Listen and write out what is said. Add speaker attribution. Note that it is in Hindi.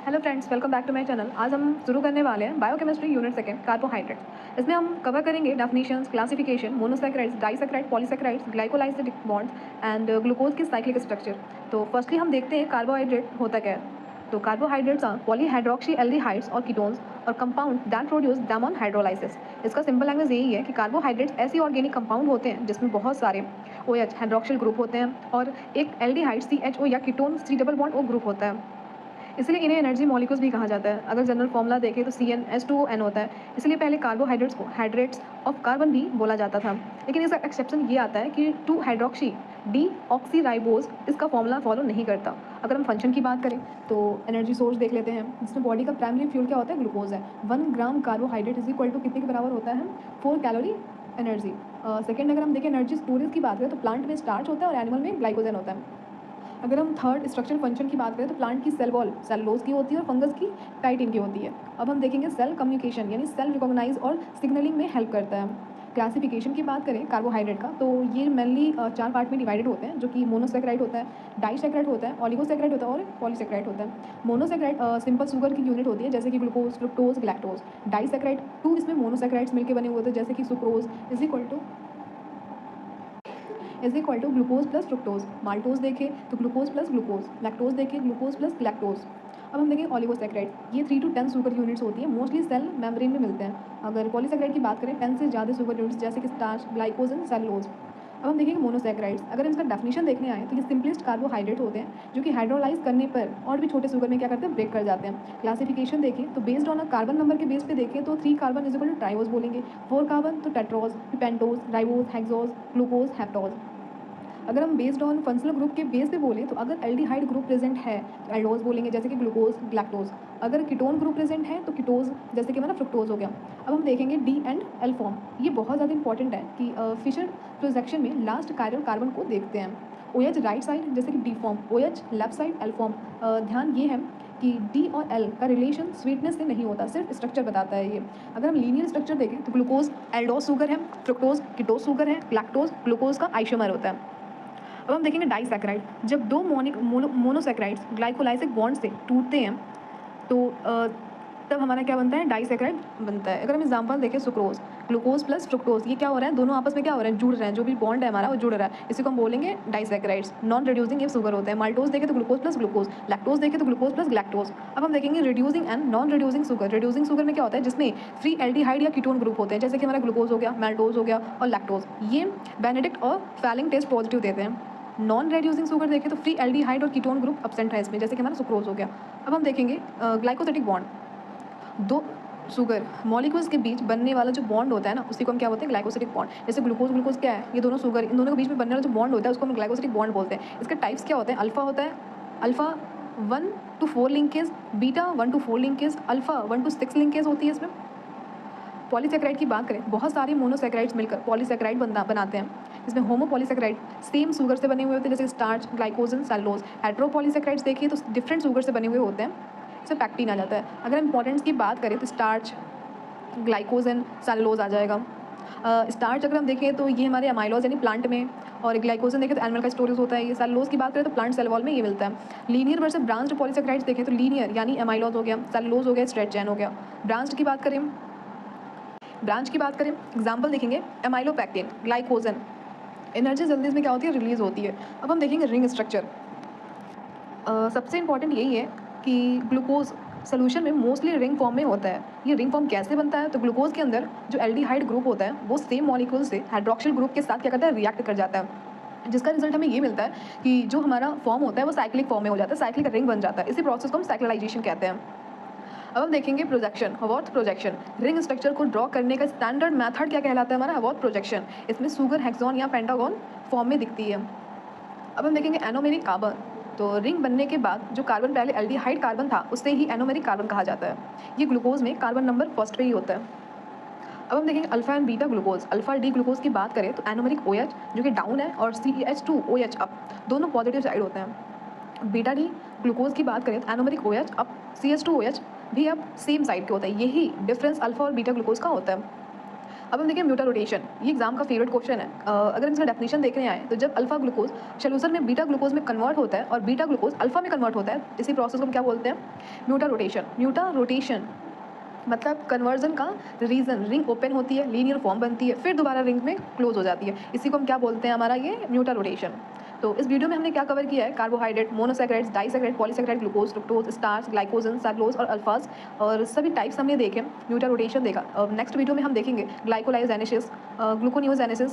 Speaker 1: Hello friends, welcome back to my channel. आज हम शुरू करने वाले हैं बायोकेमिस्ट्री यूनिट सेकेंड कार्बोहाइड्रेट्स। इसमें हम कवर करेंगे definitions, classification, monosaccharides, disaccharide, polysaccharides, glycosidic bonds and glucose की साइक्लिक स्ट्रक्चर। तो फर्स्टली हम देखते हैं कार्बोहाइड्रेट होता क्या है। तो कार्बोहाइड्रेट्स आर पॉलीहाइड्रोक्सी एल्डिहाइड्स और कीटोन्स और compound that produce them on hydrolysis. इसका सिंपल लैंग्वेज यही है कि कार्बोहाइड्रेट्स ऐसे ऑर्गेनिक कंपाउंड होते हैं जिसमें बहुत सारे OH हाइड्रोक्सिल ग्रुप होते हैं और एक एल्डिहाइड CHO या ketone C double bond O group होता है। इसलिए इन्हें एनर्जी मॉलिक्यूल्स भी कहा जाता है। अगर जनरल फॉर्मूला देखें तो CnH2n होता है। इसलिए पहले कार्बोहाइड्रेट्स को हाइड्रेट्स ऑफ कार्बन भी बोला जाता था, लेकिन इसका एक्सेप्शन ये आता है कि 2 हाइड्रोक्सी डी ऑक्सीराइबोज इसका फॉर्मूला फॉलो नहीं करता। अगर हम फंक्शन की बात करें तो एनर्जी सोर्स देख लेते हैं, जिसमें बॉडी का प्राइमरी फ्यूल क्या होता है, ग्लूकोज है। 1 gram carbohydrate is equal to कितने के बराबर होता है, 4 कैलोरी एनर्जी। सेकेंड अगर हम देखें एनर्जी स्टोरेज की बात करें तो प्लांट में स्टार्च होता है और एनिमल में ग्लाइकोजन होता है। अगर हम थर्ड स्ट्रक्चरल फंक्शन की बात करें तो प्लांट की सेल वॉल सेलुलोज की होती है और फंगस की काइटिन की होती है। अब हम देखेंगे सेल कम्युनिकेशन यानी सेल रिकॉग्नाइज और सिग्नलिंग में हेल्प करता है। क्लासिफिकेशन की बात करें कार्बोहाइड्रेट का तो ये मेनली 4 पार्ट में डिवाइडेड होते हैं, जो कि मोनोसैकेराइड होता है, डाइसैकेराइड होता है, ऑलिगोसैकेराइड होता है और पॉलीसैकेराइड होता है। मोनोसैकेराइड सिंपल शुगर की यूनिट होती है, जैसे कि ग्लूकोज, फ्रुक्टोज, लैक्टोज। डाइसैकेराइड 2 इसमें मोनोसैकेराइड्स मिलकर बने हुए होते हैं, जैसे कि sucrose is equal to glucose plus fructose. Maltose देखें तो ग्लूकोज प्लस ग्लूकोज, लैक्टोज देखें ग्लूकोज प्लस लैक्टोज। अब हम देखें ऑलिगोसैकेराइड, ये 3 to 10 शुगर यूनिट्स होती हैं, मोस्टली सेल मेम्ब्रेन में मिलते हैं। अगर पॉलीसैकेराइड की बात करें 10 से ज़्यादा शुगर यूनिट्स, जैसे कि स्टार्च, ग्लाइकोजन, सेलुलोज। अब हम देखेंगे मोनोसैकेराइड्स। अगर इसका डेफिनेशन देखने आए तो ये सिंपलेस्ट कार्बोहाइड्रेट होते हैं जो कि हाइड्रोलाइज करने पर और भी छोटे शुगर में क्या करते हैं, ब्रेक कर जाते हैं। क्लासिफिकेशन देखें तो based on a carbon number के बेस पे देखें तो 3 carbon is equal to triose बोलेंगे, 4 कार्बन तो tetrose, pentose, ribose, hexose, glucose, heptose. अगर हम बेस्ड ऑन फंक्शनल ग्रुप के बेस पे बोलें तो अगर एल्डिहाइड ग्रुप प्रेजेंट है तो एल्डोज बोलेंगे, जैसे कि ग्लूकोज, ग्लैक्टोज। अगर कीटोन ग्रुप प्रेजेंट है तो कीटोज, जैसे कि हमारा फ्रुक्टोज हो गया। अब हम देखेंगे डी एंड एल फॉर्म। ये बहुत ज़्यादा इंपॉर्टेंट है कि फिशर प्रोजेक्शन में लास्ट कायरल कार्बन को देखते हैं। OH राइट साइड जैसे कि D form, OH left side L form. ध्यान ये है कि D और L का रिलेशन स्वीटनेस से नहीं होता, सिर्फ स्ट्रक्चर बताता है ये। अगर हम लीनियर स्ट्रक्चर देखें तो ग्लूकोज एल्डोज शुगर है, फ्रुक्टोज कीटोज शुगर है, लैक्टोज ग्लूकोज का आइसोमर होता है। अब हम देखेंगे डाइसैकेराइड। जब दो मोनोसैकेराइड्स ग्लाइकोलाइसिक बॉन्ड से टूटते हैं तो तब हमारा क्या बनता है, डाइसैकेराइड बनता है। अगर हम एग्जांपल देखें सुक्रोज, ग्लूकोज प्लस फ्रुक्टोज, ये क्या हो रहा है, दोनों आपस में क्या हो रहा है, जुड़ रहे हैं। जो भी बॉन्ड है हमारा वो जुड़ रहा है, इसी को हम बोलेंगे डाइसैकेराइड्स। नॉन रिड्यूसिंग ये शुगर होते हैं। माल्टोज देखें तो ग्लूकोज प्लस ग्लूकोज, लैक्टोज देखें तो ग्लूकोज प्लस ग्लैक्टोज। अब हम देखेंगे reducing and non reducing sugar. Reducing sugar में क्या होता है, जिसमें फ्री एल्डिहाइड या कीटोन ग्रुप होते हैं, जैसे कि हमारा ग्लूकोज हो गया, माल्टोज हो गया और लैक्टोज। ये बेनेडिक्ट और फैलिंग टेस्ट पॉजिटिव देते हैं। नॉन रेड्यूसिंग शुगर देखें तो फ्री एल्डिहाइड और कीटोन ग्रुप एब्सेंट है इसमें, जैसे कि हमारा सुक्रोज हो गया। अब हम देखेंगे ग्लाइकोसिटिक बॉन्ड। दो शुगर मॉलिक्यूल्स के बीच बनने वाला जो बॉन्ड होता है ना, उसी को हम क्या बोलते हैं, ग्लाइकोसिटिक बॉन्ड। जैसे ग्लूकोज ग्लूकोज क्या है, ये दोनों शुगर, इन दोनों के बीच में बनने वाला जो बॉन्ड होता है उसको हम ग्लाइकोसिटिक बॉन्ड बोलते हैं। इसके टाइप्स क्या होते हैं, अल्फा होता है, alpha 1 to 4 linkage, beta 1 to 4 linkage, alpha 1 to 6 linkage होती है इसमें। पॉलीसैकेराइड की बात करें, बहुत सारे मोनोसैकेराइड्स मिलकर पॉलीसैकेराइड बनाते हैं। इसमें होमोपॉलीसैकेराइड सेम शुगर से बने हुए होते हैं, जैसे स्टार्च, ग्लाइकोजन, सेलुलोज। हेटेरोपॉलीसैकेराइड्स देखिए तो डिफरेंट शुगर से बने हुए होते हैं, इसमें पैक्टीन आ जाता है। अगर इंपॉर्टेंस की बात करें तो स्टार्च, ग्लाइकोजन, सेलुलोज आ जाएगा। स्टार्च अगर हम देखें तो ये हमारे अमाइलोज यानी प्लांट में, और ग्लाइकोजन देखें तो एनिमल का स्टोरेज होता है। ये सेलुलोज की बात करें तो प्लांट सेल वॉल में ये मिलता है। लीनियर वर्सेस ब्रांच्ड पॉलीसैकेराइड्स देखें तो लीनियर यानी अमाइलोज हो गया, सेलुलोज हो गया, स्ट्रेच चेन हो गया। ब्रांच्ड की बात करें, एग्जाम्पल देखेंगे एमाइलोपैक्टिन, ग्लाइकोजन। एनर्जी जल्दी इसमें क्या होती है, रिलीज होती है। अब हम देखेंगे रिंग स्ट्रक्चर। सबसे इंपॉर्टेंट यही है कि ग्लूकोज सोल्यूशन में मोस्टली रिंग फॉर्म में होता है। ये रिंग फॉर्म कैसे बनता है, तो ग्लूकोज के अंदर जो एल्डिहाइड ग्रुप होता है वो सेम मॉलिक्यूल से हाइड्रोक्सिल ग्रुप के साथ क्या करता है, रिएक्ट कर जाता है, जिसका रिजल्ट हमें ये मिलता है कि जो हमारा फॉर्म होता है वो साइक्लिक फॉर्म में हो जाता है, साइक्लिक रिंग बन जाता है। इसी प्रोसेस को हम साइक्लिलाइजेशन कहते हैं। अब हम देखेंगे प्रोजेक्शन, हवॉर्थ प्रोजेक्शन। रिंग स्ट्रक्चर को ड्रॉ करने का स्टैंडर्ड मेथड क्या कहलाता है, हमारा हवॉर्थ प्रोजेक्शन। इसमें शुगर हेक्सॉन या पेंटागॉन फॉर्म में दिखती है। अब हम देखेंगे एनोमेरिक कार्बन। तो रिंग बनने के बाद जो कार्बन पहले एल्डिहाइड कार्बन था उससे ही एनोमेरिक कार्बन कहा जाता है। ये ग्लूकोज में कार्बन नंबर फर्स्ट पे ही होता है। अब हम देखेंगे alpha and beta glucose. Alpha D glucose की बात करें तो एनोमेरिक OH जो कि डाउन है और CH2OH अप, दोनों पॉजिटिव साइड होते हैं। बीटा डी ग्लूकोज की बात करें तो एनोमेरिक OH अप, CH2OH भी अब सेम साइड के होता है। यही डिफरेंस अल्फा और बीटा ग्लूकोज का होता है। अब हम देखें म्यूटा रोटेशन, ये एग्जाम का फेवरेट क्वेश्चन है। अगर हम इसका डेफिनेशन देखने आए तो जब अल्फा ग्लूकोज सॉल्यूशन में बीटा ग्लूकोज में कन्वर्ट होता है और बीटा ग्लूकोज अल्फा में कन्वर्ट होता है, इसी प्रोसेस को हम क्या बोलते हैं? म्यूटा रोटेशन। म्यूटा रोटेशन मतलब कन्वर्जन का रीजन, रिंग ओपन होती है, लीनियर फॉर्म बनती है, फिर दोबारा रिंग में क्लोज हो जाती है, इसी को हम क्या बोलते हैं? हमारा ये म्यूटा रोटेशन। तो इस वीडियो में हमने क्या कवर किया है? Carbohydrate, monosaccharides, disaccharide, polysaccharide, glucose, fructose, starch, glycogen, cellulose और अल्फाज, और सभी टाइप्स हमने देखे, म्यूटा रोटेशन देखा। और नेक्स्ट वीडियो में हम देखेंगे ग्लाइकोलाइजेनेसिस, ग्लूकोनियोजेनेसिस,